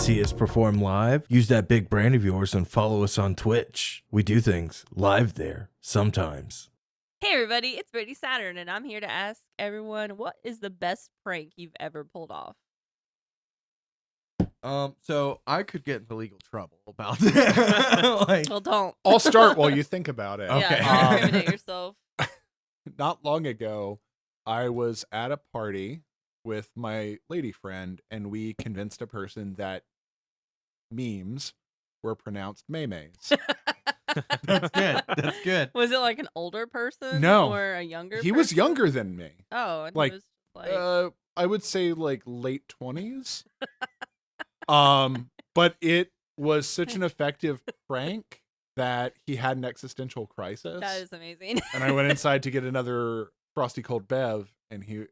see us perform live? Use that big brand of yours and follow us on Twitch. We do things live there sometimes. Hey everybody, it's Brittany Saturn, and I'm here to ask everyone, what is the best prank you've ever pulled off? So I could get into legal trouble about that. Well, don't. I'll start while you think about it. Okay. Yeah, don't incriminate yourself. Not long ago, I was at a party with my lady friend, and we convinced a person that memes were pronounced maymays. That's good. That's good. Was it like an older person? No. Or a younger He was person? younger than me. Oh, and like, he was like... I would say like late 20s. But it was such an effective prank that he had an existential crisis. That is amazing. And I went inside to get another frosty cold bev, and he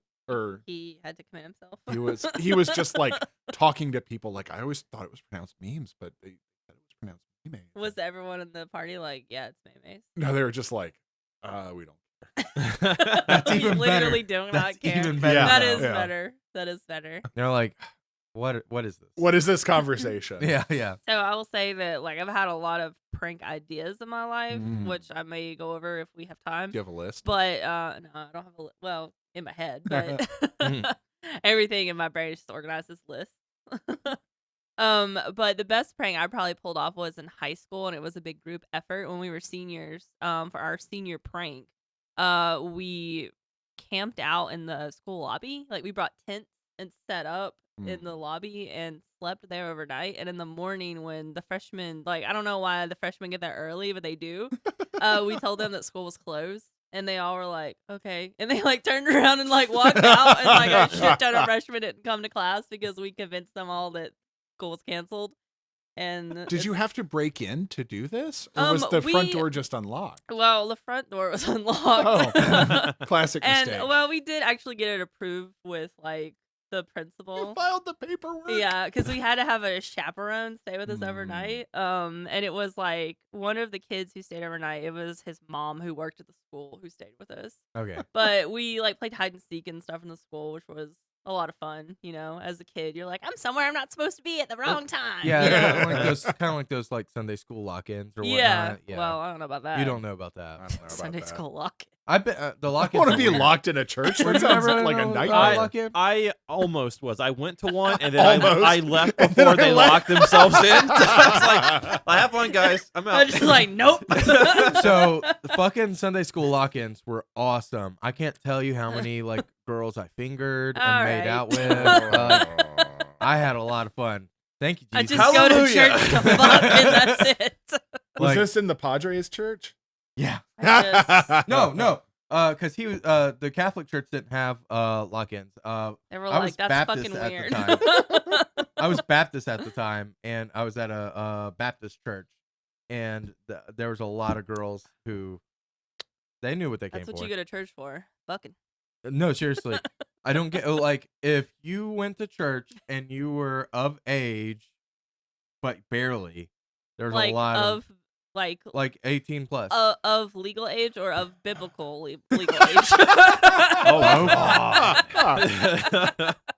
had to commit himself. he was just like talking to people like, I always thought it was pronounced memes, but they said it was pronounced memes. Was everyone in the party like, yeah, it's maymays? No, they were just like, we don't. That's You even literally better. do That's not care. even better. Yeah. That though. is better. That is better. They're like, what is this? What is this conversation? Yeah. So I will say that like I've had a lot of prank ideas in my life, Mm. which I may go over if we have time. Do you have a list? But no, I don't have well, in my head, but Mhm. everything in my brain is just organized as lists. But the best prank I probably pulled off was in high school, and it was a big group effort when we were seniors. For our senior prank, we camped out in the school lobby. Like we brought tents and set up in the lobby and slept there overnight. And in the morning, when the freshmen, like I don't know why the freshmen get there early, but they do. We told them that school was closed. And they all were like, okay. And they like turned around and like walked out. And like a shit ton of freshmen didn't come to class because we convinced them all that school was canceled. And Did you have to break in to do this? Or was the front door just unlocked? Well, the front door was unlocked. Oh, classic And mistake. well, we did actually get it approved with like the You principal. filed the paperwork. Yeah, because we had to have a chaperone stay with us overnight. And it was like one of the kids who stayed overnight. It was his mom who worked at the school who stayed with us. Okay. But we like played hide and seek and stuff in the school, which was a lot of fun. You know, as a kid, you're like, I'm somewhere I'm not supposed to be at the wrong time. Yeah. you know? Kind of like those like Sunday school lock-ins or whatnot. Yeah. Yeah. Well, I don't know about that. You don't know about I that. don't know about Sunday that. school lock. I bet the I lock-ins. want to are be weird. locked in a church. That Have you sounds ever like a known nightmare. lock-in? I almost was. I went to one and then I Almost. left before they locked themselves in. I was like, I have fun, guys. I'm I'm out. just like, nope. So the fucking Sunday school lock-ins were awesome. I can't tell you how many like girls I fingered and All made right. out with. I had a lot of fun. Thank you, I Jesus. just go to Hallelujah. church to fuck, and that's it. Was Like- this in the Padres church? Yeah. I No. Because he was the Catholic Church didn't have lock-ins. They were I was like, that's Baptist fucking at the weird. time. I was Baptist at the time, and I was at a Baptist church, and there was a lot of girls who they knew what they That's came what for. you go to church for. Fucking. No, seriously. I don't get like if you went to church and you were of age, but barely. There's Like a lot of like 18 plus. of legal age or of biblical legal age. Oh,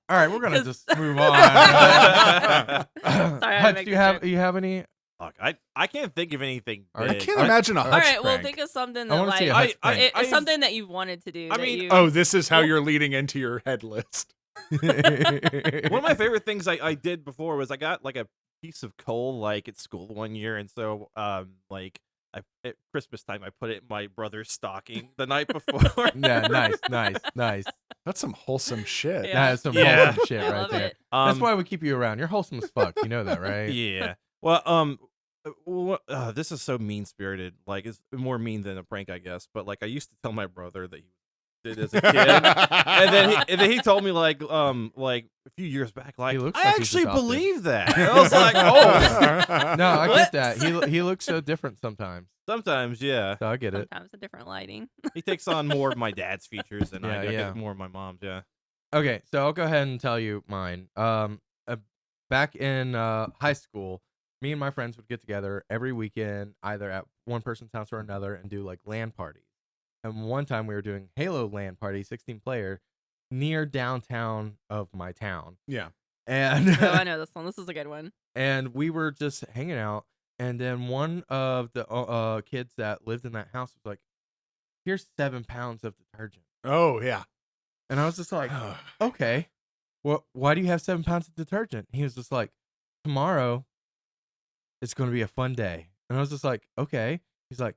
All right, we're gonna just move on. Sorry, I had to Hutch, make do the joke. you have any? Look, I can't think of anything All right. I big. can't imagine a All Hutch All right, well, prank. think of something I that wanna see a like Hutch prank. it's something that you've wanted to do. I that mean- you... Oh, this is how you're leading into your head list. One of my favorite things I did before was I got like a piece of coal like at school one year, and so like at Christmas time I put it in my brother's stocking the night before. Yeah, nice. That's some wholesome shit. Yeah. That is some Yeah. wholesome shit I right love there. it. That's why we keep you around. You're wholesome as fuck. You know that, right? Yeah. Well, this is so mean spirited. Like it's more mean than a prank, I guess. But like I used to tell my brother that he did as a kid, and then he told me like a few years back, like He looks I like he's actually adopted." believe that. And I was like, oh, No, I What? get that. He looks so different sometimes. sometimes, yeah. So I get it. Sometimes a different lighting. He takes on more of my dad's features, and I Yeah. get more of my mom's. Yeah. Okay, so I'll go ahead and tell you mine. Back in high school, me and my friends would get together every weekend, either at one person's house or another, and do like LAN parties. And one time we were doing Halo LAN party, 16 player, near downtown of my town. Yeah. And Oh, I know this one. This is a good one. and we were just hanging out, and then one of the kids that lived in that house was like, "Here's 7 pounds of detergent," Oh yeah. and I was just like, "Okay, well, why do you have 7 pounds of detergent?" He was just like, "Tomorrow, it's going to be a fun day," and I was just like, "Okay." He's like,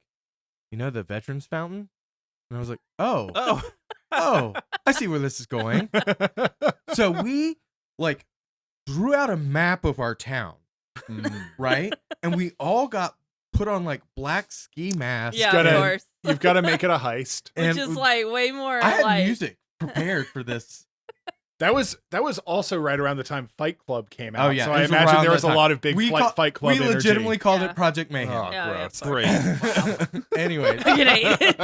"You know the Veterans Fountain?" And I was like, "Oh, oh, I see where this is going." So we like drew out a map of our town, right? And we all got put on like black ski masks. Yeah, gotta- of course. You've got to make it a heist. Which and is like way more I had like music prepared for this. That was also right around the time Fight Club came out. Oh, yeah, So it I was imagine around there was that a time. lot of big Fight Club We legitimately energy. called Yeah. it Project Mayhem. Oh, Yeah, gross. Great. Anyway, You hate it.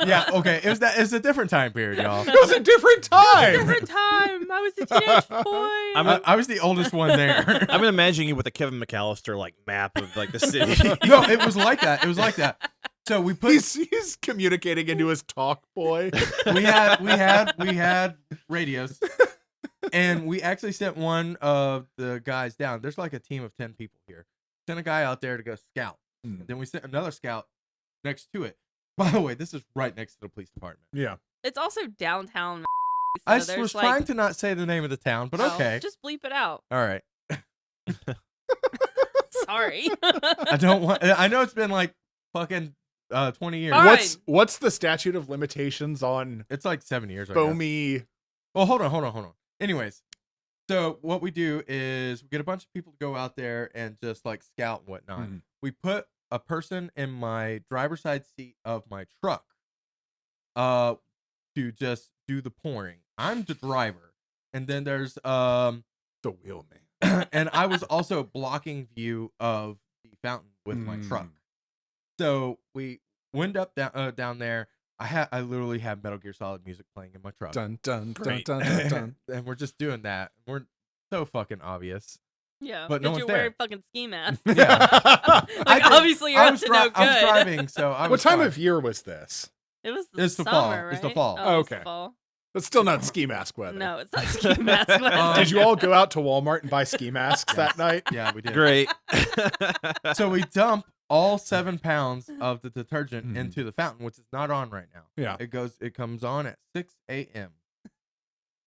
yeah, okay. It's a different time period, y'all. It was a different time. Different time. I was a teenage boy. I was the oldest one there. I'm imagining you with a Kevin McAllister like map of like the city. No, it was like that. It was like that. So we put He's communicating into his talk boy. we had radios, and we actually sent one of the guys down. There's like a team of 10 people here. Sent a guy out there to go scout. And then we sent another scout next to it. By the way, this is right next to the police department. Yeah. It's also downtown. So I there's, was like, trying to not say the name of the town, but oh, okay. Just bleep it out. All right. Sorry. I don't want. I know it's been like fucking 20 years. All right. What's the statute of limitations on It's like 7 years. I guess. foamy? Well, hold on. Anyways, so what we do is we get a bunch of people to go out there and just like scout and whatnot. Mhm. We put a person in my driver's side seat of my truck to just do the pouring. I'm the driver. And then there's The wheel man. and I was also blocking view of the fountain with my truck. So we wind up down there. I literally have Metal Gear Solid music playing in my truck. Dun dun dun Great. dun dun dun. And we're just doing that. We're so fucking obvious. Yeah. But no Get one's your there. weird fucking ski mask. Yeah. Like, obviously you're up to no good. I was driving, so I was What time fine. of year was this? It was It's the summer, fall. right? It's the fall. Oh, it's the Okay. fall. That's still not ski mask weather. No, it's not ski mask weather. Did you all go out to Walmart and buy ski masks that night? Yeah, we did. Great. So we dump all 7 pounds of the detergent Mhm. into the fountain, which is not on right now. Yeah. It comes on at 6 a.m.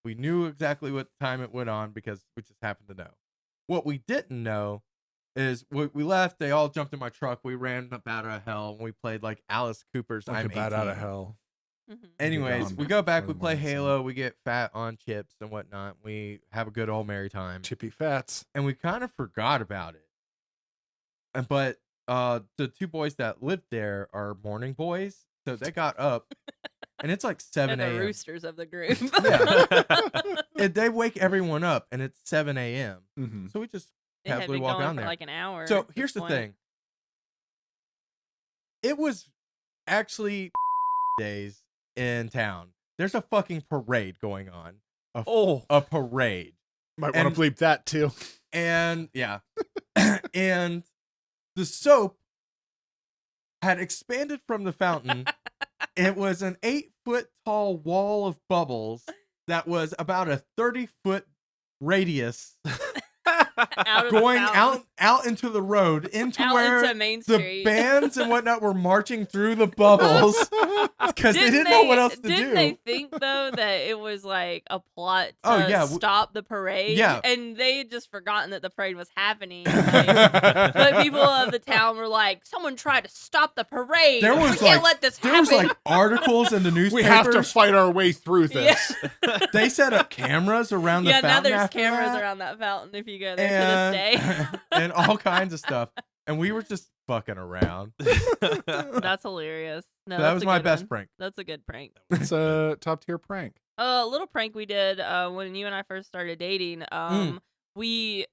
We knew exactly what time it went on because we just happened to know. What we didn't know is we left. They all jumped in my truck. We ran up out of hell and we played like Alice Cooper's Like I'm a bat 18. out of hell. Mhm. Anyways, Gone we go back. for We the play morning sun. Halo. We get fat on chips and whatnot. We have a good old merry time. Chippy fats. And we kind of forgot about it. But the two boys that lived there are morning boys, so they got up, and it's like 7 They're the a.m. roosters of the group. Yeah. And they wake everyone up, and it's 7 a.m. Mm-hmm. So we just It had casually been walk going down for there. like an hour. So at this here's the point. thing. It was actually days in town. There's a fucking parade going on. A parade. Might want And- to bleep that too. And yeah. And the soap had expanded from the fountain. It was an 8-foot tall wall of bubbles that was about a 30-foot radius Out of the going fountain. out into the road, into Out where into Main the Street. bands and whatnot were marching through the bubbles because they didn't know what else to Didn't do. they think though that it was like a plot to Oh, yeah, stop the parade? Yeah. And they had just forgotten that the parade was happening. Like, but people of the town were like, "Someone tried to stop the parade. There we was, can't like- let this There happen." was like articles in the newspapers. We have to fight our way through this. They set up cameras around the yeah, now fountain. there's after cameras that. around that fountain if you go there to this day. and all kinds of stuff. And we were just fucking around. That's hilarious. No, So that that's was a my good best one. prank. That's a good prank. It's a top tier prank. A little prank we did when you and I first started dating. We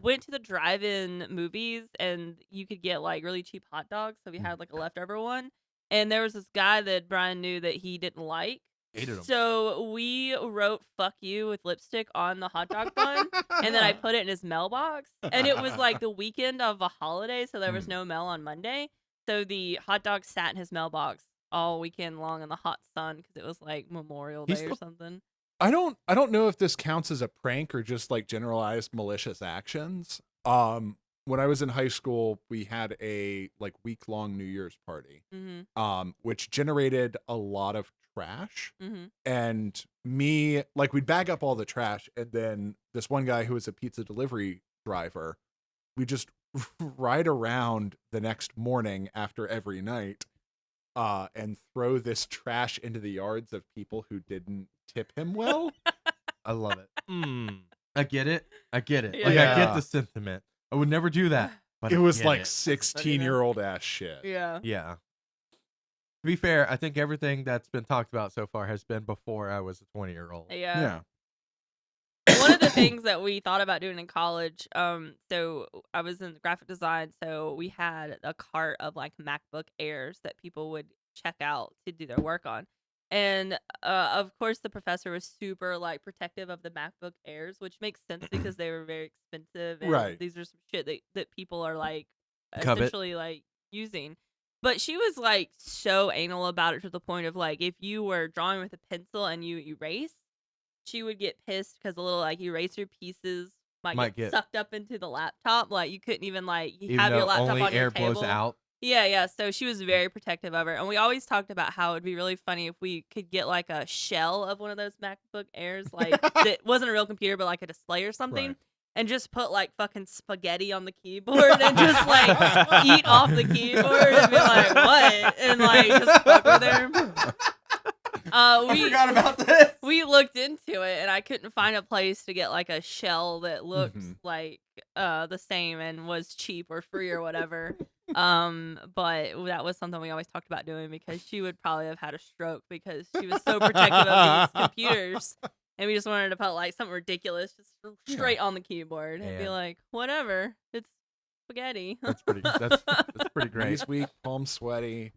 went to the drive-in movies, and you could get like really cheap hot dogs. So we had like a leftover one, and there was this guy that Brian knew that he didn't like. Hated them. So we wrote "fuck you" with lipstick on the hot dog bun, and then I put it in his mailbox. And it was like the weekend of a holiday, so there was no mail on Monday. So the hot dog sat in his mailbox all weekend long in the hot sun because it was like Memorial He Day or still- something. I don't know if this counts as a prank or just like generalized malicious actions. When I was in high school, we had a like week-long New Year's party, which generated a lot of trash. And me, like, we'd bag up all the trash, and then this one guy who was a pizza delivery driver, we just ride around the next morning after every night, and throw this trash into the yards of people who didn't tip him well. I love it. I get it. I get it. Yeah. Like, I Yeah. get the sentiment. I would never do that. But It I was get like it. 16-year-old ass shit. Yeah. Yeah. To be fair, I think everything that's been talked about so far has been before I was a 20-year-old. Yeah. One of the things that we thought about doing in college, so I was in graphic design, so we had a cart of like MacBook Airs that people would check out to do their work on. And of course the professor was super like protective of the MacBook Airs, which makes sense because they were very expensive and Right. these are some shit that people are like Covet. essentially like using. But she was like so anal about it to the point of like if you were drawing with a pencil and you erase, she would get pissed because the little like eraser pieces might get sucked up into the laptop. Like you couldn't even like Even have your though laptop only on your air table. blows out. Yeah. So she was very protective of her, and we always talked about how it'd be really funny if we could get like a shell of one of those MacBook Airs, like that wasn't a real computer, but like a display or something. Right. And just put like fucking spaghetti on the keyboard and just like eat off the keyboard and be like, what? And like just fuck with her. I forgot about this. We looked into it and I couldn't find a place to get like a shell that looked like the same and was cheap or free or whatever. But that was something we always talked about doing because she would probably have had a stroke because she was so protective of these computers. And we just wanted to put like something ridiculous just straight on the keyboard and be Yeah. like, whatever, it's spaghetti. That's pretty that's pretty great. Knees weak, palm sweaty,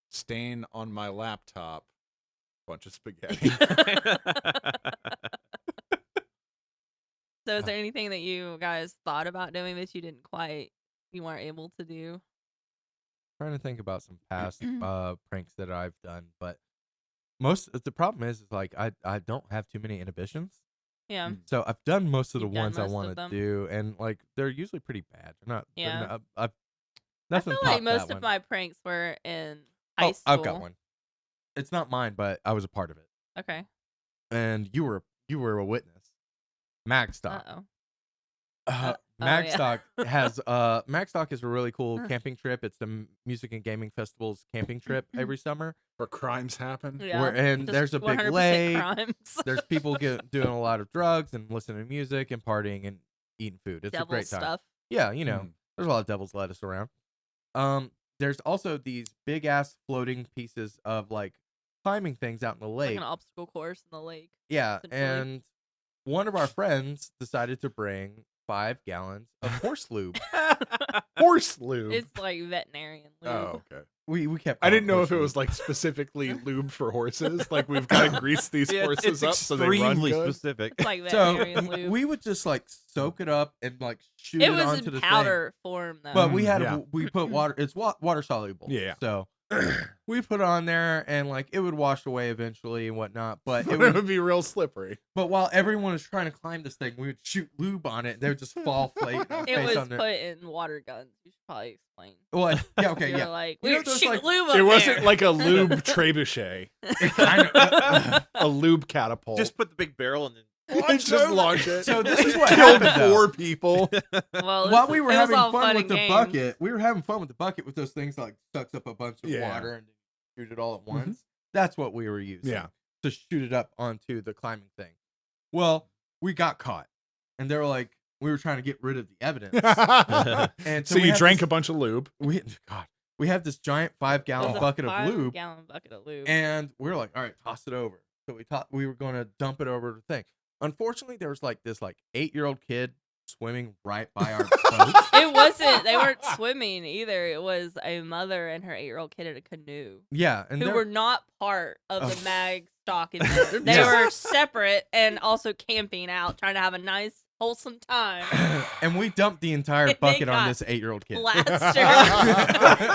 stain on my laptop, bunch of spaghetti. So is there anything that you guys thought about doing that you weren't able to do? Trying to think about some past pranks that I've done, but the problem is like I don't have too many inhibitions. Yeah. So I've done most of the You've done ones I most of want to them. do, and like they're usually pretty bad. They're not. Yeah. They're not, I've I nothing feel like topped most that of one. my pranks were in high school. I've got one. It's not mine, but I was a part of it, Okay. and you were a witness. Magstock. Uh-oh. Magstock has Magstock is a really cool camping trip. It's the Music and Gaming Festival's camping trip every summer. Where crimes happen. Yeah. And Just there's a big 100% lake. crimes. There's people doing a lot of drugs and listening to music and partying and eating food. It's Devil a great time. stuff. Yeah, you know, there's a lot of devil's lettuce around. There's also these big ass floating pieces of like climbing things out in the Like lake. an obstacle course in the lake. Yeah, essentially. and one of our friends decided to bring 5 gallons of horse lube. Horse lube. It's like veterinarian lube. Oh, okay. We kept. I didn't know calling if it horse was like specifically lube for horses. Like we've got to grease these Yeah, horses it's up so they run extremely good. specific. It's like lube. veterinarian So lube. we would just like soak it up and like shoot It it, was onto in the powder form though. thing. But we had Yeah. we put water. It's water soluble. Yeah. So we put it on there and like it would wash away eventually and whatnot. But it It would. would be real slippery. But while everyone was trying to climb this thing, we would shoot lube on it. They would just fall flake. it face was on there. put in water guns. You should probably explain. What? Yeah. Okay. You're Yeah. like, You know we're those, shooting like- lube up It wasn't there. like a lube trebuchet. Kind of. A lube catapult. Just put the big barrel and then just launch it. So this is what Killed happened, though. 4 people. Well, While we were it was having all fun with and the games. bucket, we were having fun with the bucket with those things that, like sucks up a bunch of Yeah. water and shoot it all at once. That's what we were using. Yeah. To shoot it up onto the climbing thing. Well, we got caught, and they were like, we were trying to get rid of the evidence. And So we you had drank this- a bunch of lube. we have this giant 5 It gallon was a bucket of 5 lube, gallon bucket of lube. and we were like, all right, toss it over. So we were going to dump it over the thing. Unfortunately, there was like this 8-year-old kid swimming right by our boat. It wasn't. They weren't swimming either. It was a mother and her 8-year-old kid in a canoe Yeah, and who they're- were not part of the Oh. mag stock event. They Yeah. were separate and also camping out, trying to have a nice, wholesome time. and we dumped the entire They bucket on got this 8-year-old kid. Plastered.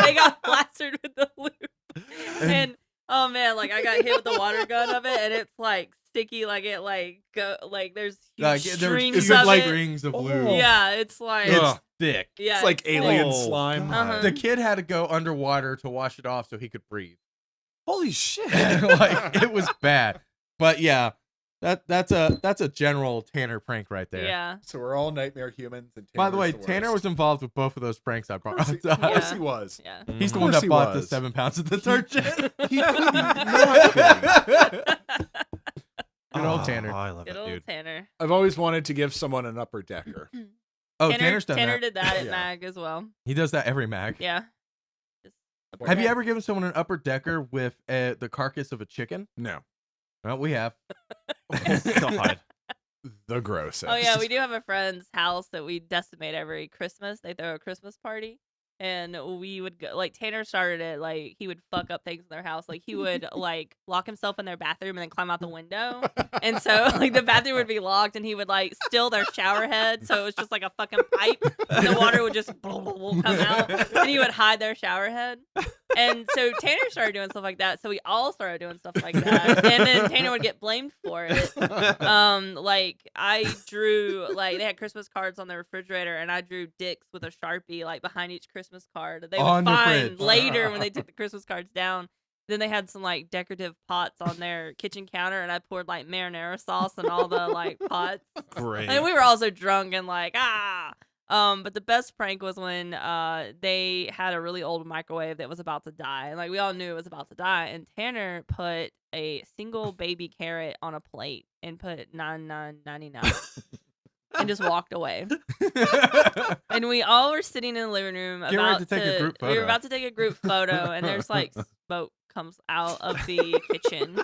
They got plastered with the lube. And oh man, like I got hit with the water gun of it, and it's like sticky, like it there's huge Like, strings there's of like it. rings of Oh. lube. Yeah, it's like It's thick. yeah, It's like thick. alien Oh, slime. Uh-huh. The kid had to go underwater to wash it off so he could breathe. Holy shit! Like it was bad. But yeah, that's a general Tanner prank right there. Yeah. So we're all nightmare humans. And By the way, Tanner's Tanner was worst. involved with both of those pranks I brought Of up. course Yeah. he was. Yeah. He's the Of one course that he bought the was. 7 pounds of detergent. He couldn't not be. Good old Tanner. Oh, I love Good it, old dude. Tanner. I've always wanted to give someone an upper decker. Oh, Tanner's done Tanner that. did that at Yeah. Mag as well. He does that every mag. Yeah. Just Have you deck. ever given someone an upper decker with the carcass of a chicken? No, Well, we have. God. the grossest. Oh yeah, we do have a friend's house that we decimate every Christmas. They throw a Christmas party, and we would go. Like Tanner started it. Like he would fuck up things in their house. Like he would like lock himself in their bathroom and then climb out the window. And so like the bathroom would be locked, and he would like steal their shower head. So it was just like a fucking pipe, and the water would just come out, and he would hide their shower head. And so Tanner started doing stuff like that. So we all started doing stuff like that, and then Tanner would get blamed for it. Like I drew like they had Christmas cards on the refrigerator, and I drew dicks with a Sharpie like behind each Christmas card. They On would the find fridge. later when they took the Christmas cards down. Then they had some like decorative pots on their kitchen counter, and I poured like marinara sauce in all the like pots. Great. And we were also drunk and like but the best prank was when they had a really old microwave that was about to die. And like we all knew it was about to die. And Tanner put a single baby carrot on a plate and put $9.99 and just walked away. And we all were sitting in the living room Getting ready to take a group We were photo. about to take a group photo, and there's like smoke comes out of the kitchen.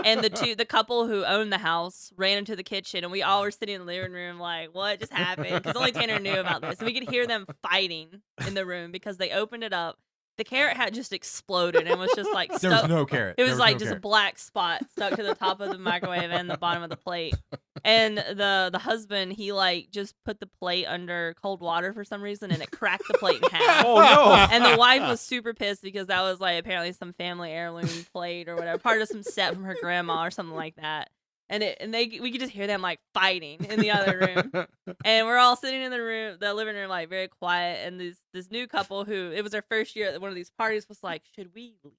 And the couple who owned the house ran into the kitchen, and we all were sitting in the living room like, what just happened? Because only Tanner knew about this. And we could hear them fighting in the room because they opened it up. The carrot had just exploded and was just like There was stuck. no carrot. It There was like no just a carrot. black spot stuck to the top of the microwave and the bottom of the plate. And the husband, he like just put the plate under cold water for some reason, and it cracked the plate in half. Oh no! And the wife was super pissed because that was like apparently some family heirloom plate or whatever, part of some set from her grandma or something like that. And we could just hear them like fighting in the other room. And we're all sitting in the living room, like very quiet. And this new couple who it was their first year at one of these parties was like, "Should we leave?"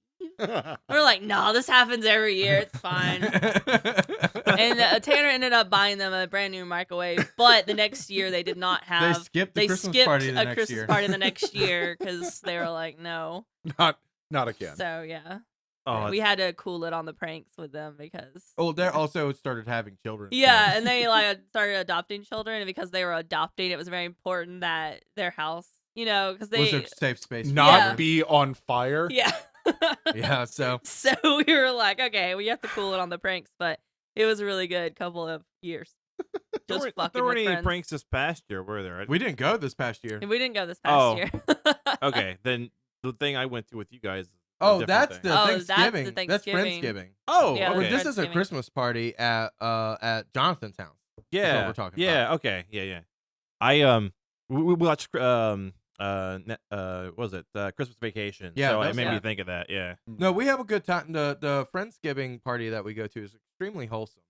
We're like, "No, this happens every year. It's fine." And Tanner ended up buying them a brand new microwave, but the next year they did not They have. skipped the They Christmas skipped party the a next Christmas year. party the next year because they were like, "No." Not again. So yeah, Oh, we had to cool it on the pranks with them because. Oh, they also started having children. Yeah, and they like started adopting children, and because they were adopting, it was very important that their house, because was they, a safe space. for Not Yeah. be on fire. yeah. Yeah, so So we were like, okay, we have to cool it on the pranks, but it was a really good couple of years. Just fucking there weren't with any friends. pranks this past year, were there? we didn't go this past year. And we didn't go this past Oh. year. Okay, then the thing I went to with you guys. is a Oh, different that's thing. the Oh, that's the Thanksgiving. That's Thanksgiving. Friendsgiving. Oh, Yeah, okay. Or this is a Friendsgiving. Christmas party at Jonathan's house. yeah, what we're talking yeah, about. okay, yeah. I we watched what was it Christmas Vacation? Yeah, so it that's- made me yeah. think of that. Yeah. No, we have a good time. The Friendsgiving party that we go to is extremely wholesome.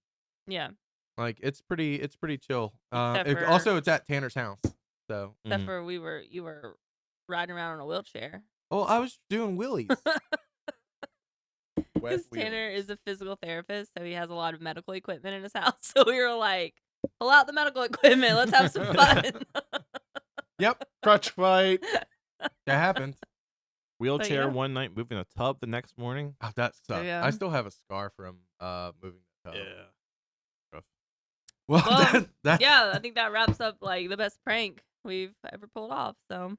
Yeah, Like it's pretty chill. Except for- Also, it's at Tanner's house. So, except Mhm. for you were riding around in a wheelchair. well, I was doing wheelies. Wet Because Tanner wheelies. is a physical therapist, so he has a lot of medical equipment in his house. So we were like, pull out the medical equipment. Let's have some fun. Yep, Crutch fight. that happened. Wheelchair yeah. one night, moving a tub the next morning. Oh, that sucked. Yeah. I still have a scar from moving the tub. Rough. Well, Well, that Yeah, I think that wraps up like the best prank we've ever pulled off. So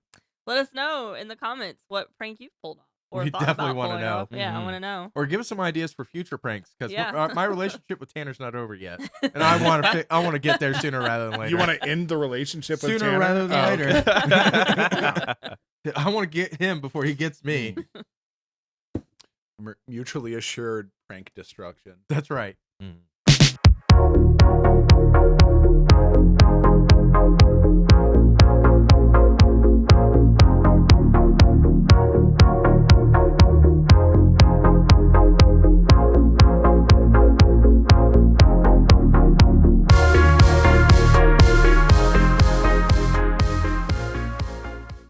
let us know in the comments what prank you've pulled off. Or We thought definitely about wanna pulling know. off. Yeah, I Mhm. want to know. Or give us some ideas for future pranks because Yeah. my relationship with Tanner's not over yet, and I want to get there sooner rather than later. You want to end the relationship with Sooner Tanner? rather than Oh, later. okay. I want to get him before he gets me. Mutually assured prank destruction. That's right. Mm.